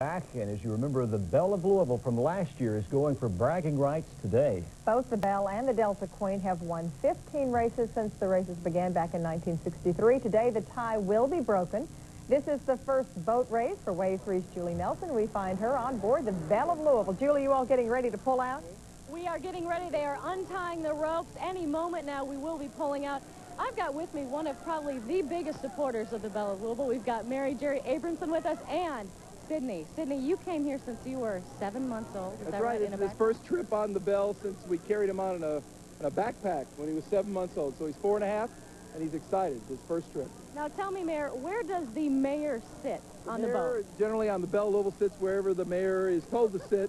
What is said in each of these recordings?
Back, and as you remember, the Belle of Louisville from last year is going for bragging rights today. Both the Belle and the Delta Queen have won 15 races since the races began back in 1963. Today, the tie will be broken. This is the first boat race for Wave 3's Julie Nelson. We find her on board the Belle of Louisville. Julie, you all getting ready to pull out? We are getting ready. They are untying the ropes. Any moment now, we will be pulling out. I've got with me one of probably the biggest supporters of the Belle of Louisville. We've got Mary Jerry Abramson with us and Sydney. Sydney, you came here since you were 7 months old. Is That's right. This is his first trip on the Belle since we carried him on in a backpack when he was 7 months old. So he's 4 and a half, and he's excited. His first trip. Now tell me, Mayor, where does the mayor sit on the boat? Generally on the Belle of Louisville sits wherever the mayor is told to sit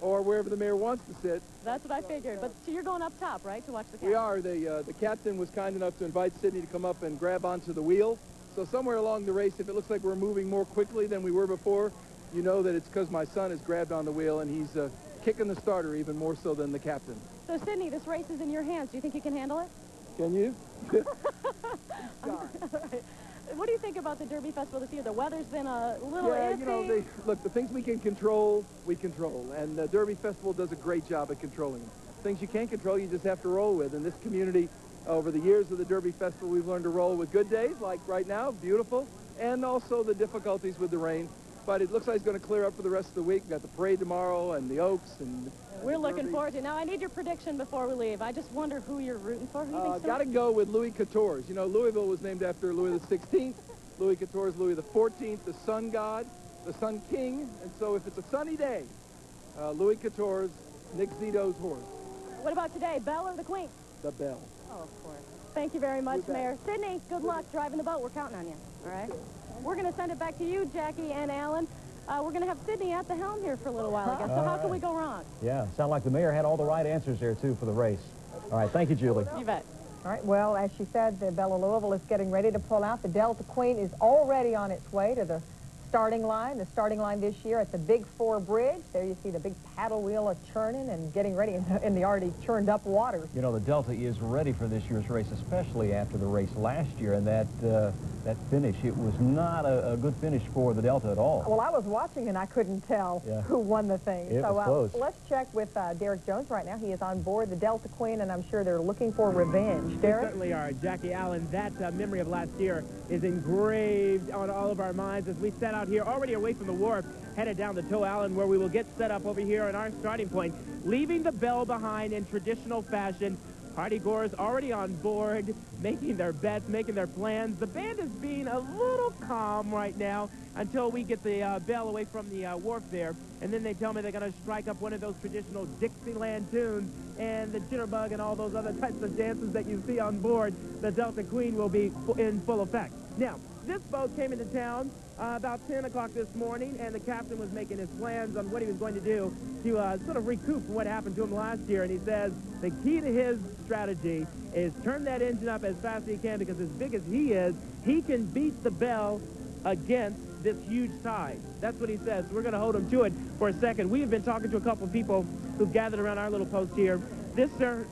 or wherever the mayor wants to sit. That's what I figured. But so you're going up top, right, to watch the captain? We are. The captain was kind enough to invite Sydney to come up and grab onto the wheel. So somewhere along the race, if it looks like we're moving more quickly than we were before, you know that it's because my son has grabbed on the wheel and he's kicking the starter even more so than the captain. So, Sydney, this race is in your hands. Do you think you can handle it? Can you? What do you think about the Derby Festival this year? The weather's been a little iffy. You know, look, the things we can control, we control. And the Derby Festival does a great job at controlling them. Things you can't control, you just have to roll with. And this community, over the years of the Derby Festival, we've learned to roll with good days, like right now, beautiful, and also the difficulties with the rain. But it looks like it's going to clear up for the rest of the week. We've got the parade tomorrow and the Oaks. And we're looking forward to it. Now, I need your prediction before we leave. I just wonder who you're rooting for. Got to go with Louis XIV. You know, Louisville was named after Louis XVI. Louis XIV is Louis XIV, the sun god, the sun king. And so if it's a sunny day, Louis XIV, Nick Zito's horse. What about today, Belle or the Queen? The Belle. Oh, of course. Thank you very much, Mayor. Sydney, good luck driving the boat. We're counting on you. All right? We're going to send it back to you, Jackie and Alan. We're going to have Sydney at the helm here for a little while, I guess. So how can we go wrong? Yeah, sound like the mayor had all the right answers there, too, for the race. All right, thank you, Julie. You bet. All right, well, as she said, the Belle of Louisville is getting ready to pull out. The Delta Queen is already on its way to the starting line. The starting line this year at the Big 4 Bridge. There you see the big paddle wheel churning and getting ready in the already churned up water. You know, the Delta is ready for this year's race, especially after the race last year. And that finish, it was not a good finish for the Delta at all. Well, I was watching and I couldn't tell who won the thing. It was close. Let's check with Derek Jones right now. He is on board the Delta Queen, and I'm sure they're looking for revenge. Derek? They certainly are. Jackie Allen, that memory of last year is engraved on all of our minds as we set out here, already away from the wharf, headed down to Toe Island, where we will get set up over here on our starting point, leaving the Belle behind in traditional fashion. Party goers already on board, making their bets, making their plans. The band is being a little calm right now until we get the Belle away from the wharf there. And then they tell me they're going to strike up one of those traditional Dixieland tunes, and the jitterbug and all those other types of dances that you see on board. The Delta Queen will be in full effect. Now, this boat came into town about 10 o'clock this morning, and the captain was making his plans on what he was going to do to sort of recoup what happened to him last year. And he says the key to his strategy is turn that engine up as fast as he can, because as big as he is, he can beat the Belle against this huge tide. That's what he says. So we're going to hold him to it for a second. We have been talking to a couple of people who've gathered around our little post here. This, sir,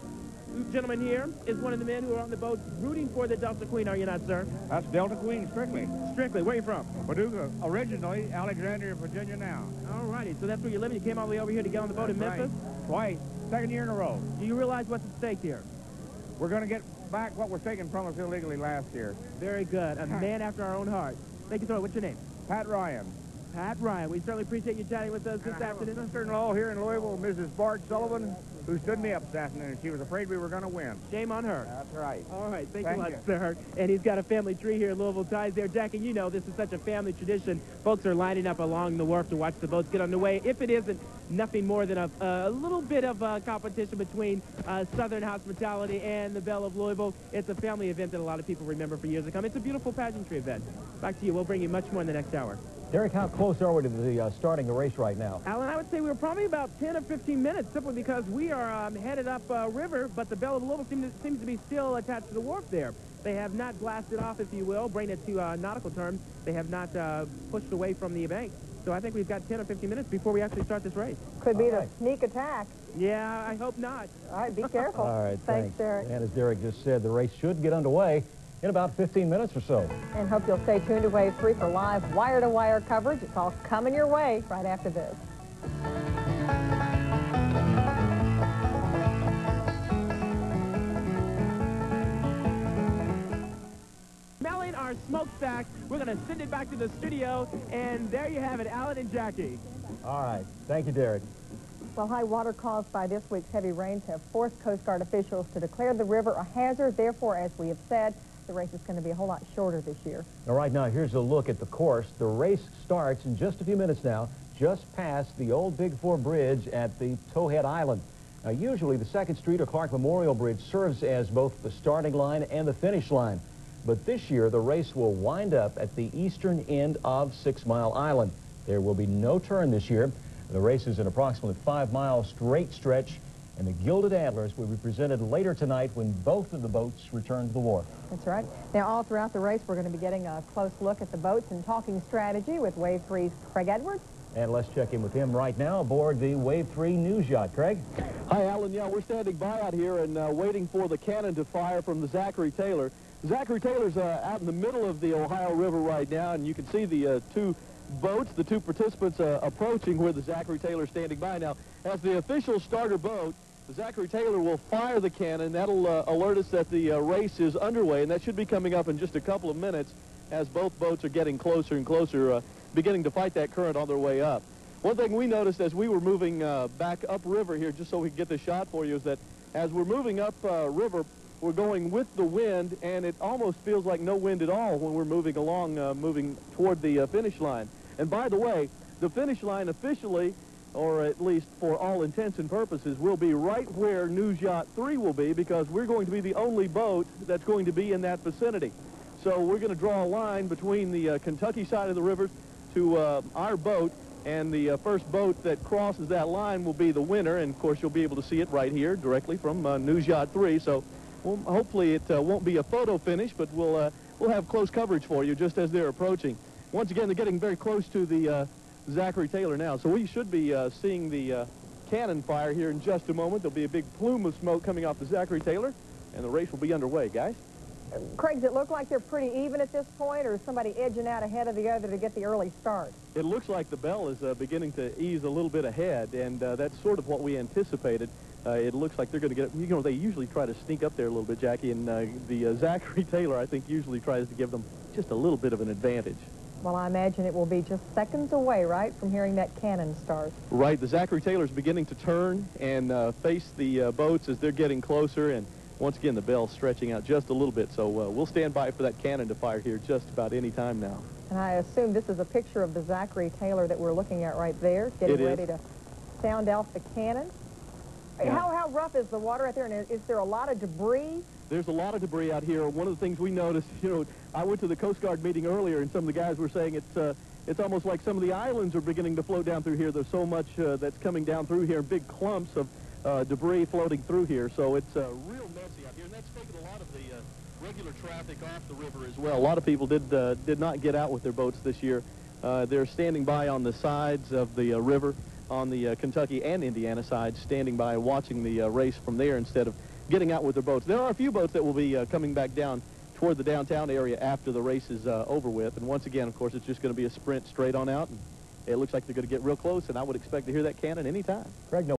gentleman here is one of the men who are on the boat rooting for the Delta Queen, are you not, sir? That's Delta Queen, strictly. Strictly. Where are you from? Paducah. Originally, Alexandria, Virginia now. All righty. So that's where you live, and you came all the way over here to get on the boat in Memphis? Right. Twice. Second year in a row. Do you realize what's at stake here? We're going to get back what was taken from us illegally last year. Very good. A man after our own heart. Thank you, sir. What's your name? Pat Ryan. Pat Ryan. We certainly appreciate you chatting with us this afternoon. Sister-in-law here in Louisville, Mrs. Bart Sullivan, who stood me up this afternoon. She was afraid we were going to win. Shame on her. That's right. All right. Thank you a lot, you. sir. And he's got a family tree here in Louisville Ties there. Jackie, you know this is such a family tradition. Folks are lining up along the wharf to watch the boats get underway. If it isn't nothing more than a little bit of competition between Southern hospitality and the Belle of Louisville, it's a family event that a lot of people remember for years to come. It's a beautiful pageantry event. Back to you. We'll bring you much more in the next hour. Derek, how close are we to the starting the race right now? Alan, I would say we're probably about 10 or 15 minutes, simply because we are headed up river, but the Belle of Louisville seems to be still attached to the wharf there. They have not blasted off, if you will, bring it to nautical terms. They have not pushed away from the bank. So I think we've got 10 or 15 minutes before we actually start this race. Could be the sneak attack. Yeah, I hope not. All right, be careful. All right, thanks, Derek. And as Derek just said, the race should get underway in about 15 minutes or so. And hope you'll stay tuned to Wave 3 for live wire-to-wire coverage. It's all coming your way right after this. Smelling our smokestack. We're going to send it back to the studio, and there you have it, Alan and Jackie. All right. Thank you, Derek. Well, high water caused by this week's heavy rains have forced Coast Guard officials to declare the river a hazard. Therefore, as we have said, the race is going to be a whole lot shorter this year. All right, now here's a look at the course. The race starts in just a few minutes now, just past the old Big Four Bridge at the Towhead Island. Now, usually the 2nd Street or Clark Memorial Bridge serves as both the starting line and the finish line. But this year, the race will wind up at the eastern end of 6 Mile Island. There will be no turn this year. The race is an approximately 5-mile straight stretch, and the Gilded Antlers will be presented later tonight when both of the boats return to the wharf. That's right. Now, all throughout the race, we're going to be getting a close look at the boats and talking strategy with Wave 3's Craig Edwards. And let's check in with him right now aboard the Wave 3 news yacht. Craig? Hi, Alan. Yeah, we're standing by out here and waiting for the cannon to fire from the Zachary Taylor. Zachary Taylor's out in the middle of the Ohio River right now, and you can see the two boats, the two participants approaching where the Zachary Taylor is standing by. Now, as the official starter boat, the Zachary Taylor will fire the cannon. That'll alert us that the race is underway, and that should be coming up in just a couple of minutes as both boats are getting closer and closer, beginning to fight that current on their way up. One thing we noticed as we were moving back upriver here, just so we can get this shot for you, is that as we're moving up river, we're going with the wind, and it almost feels like no wind at all when we're moving along, moving toward the finish line. And by the way, the finish line officially, or at least for all intents and purposes, will be right where News Yacht 3 will be, because we're going to be the only boat that's going to be in that vicinity. So we're going to draw a line between the Kentucky side of the river to our boat, and the first boat that crosses that line will be the winner. And, of course, you'll be able to see it right here directly from News Yacht 3. So hopefully it won't be a photo finish, but we'll have close coverage for you just as they're approaching. Once again, they're getting very close to the Zachary Taylor now. So we should be seeing the cannon fire here in just a moment. There'll be a big plume of smoke coming off the Zachary Taylor, and the race will be underway, guys. Craig, does it look like they're pretty even at this point, or is somebody edging out ahead of the other to get the early start? It looks like the bell is beginning to ease a little bit ahead, and that's sort of what we anticipated. It looks like they're going to get, you know, they usually try to sneak up there a little bit, Jackie, and the Zachary Taylor, I think, usually tries to give them just a little bit of an advantage. Well, I imagine it will be just seconds away, right, from hearing that cannon start. Right. The Zachary Taylor is beginning to turn and face the boats as they're getting closer, and once again, the bell's stretching out just a little bit, so we'll stand by for that cannon to fire here just about any time now. And I assume this is a picture of the Zachary Taylor that we're looking at right there, getting ready to sound off the cannon. Yeah. How rough is the water out there, and is there a lot of debris? There's a lot of debris out here. One of the things we noticed, you know, I went to the Coast Guard meeting earlier, and some of the guys were saying it's almost like some of the islands are beginning to float down through here. There's so much that's coming down through here, big clumps of debris floating through here. So it's real messy out here, and that's taken a lot of the regular traffic off the river as well. A lot of people did not get out with their boats this year. They're standing by on the sides of the river, on the Kentucky and Indiana side, standing by watching the race from there instead of getting out with their boats. There are a few boats that will be coming back down toward the downtown area after the race is over with. And once again, of course, it's just going to be a sprint straight on out. And it looks like they're going to get real close, and I would expect to hear that cannon anytime. Craig, no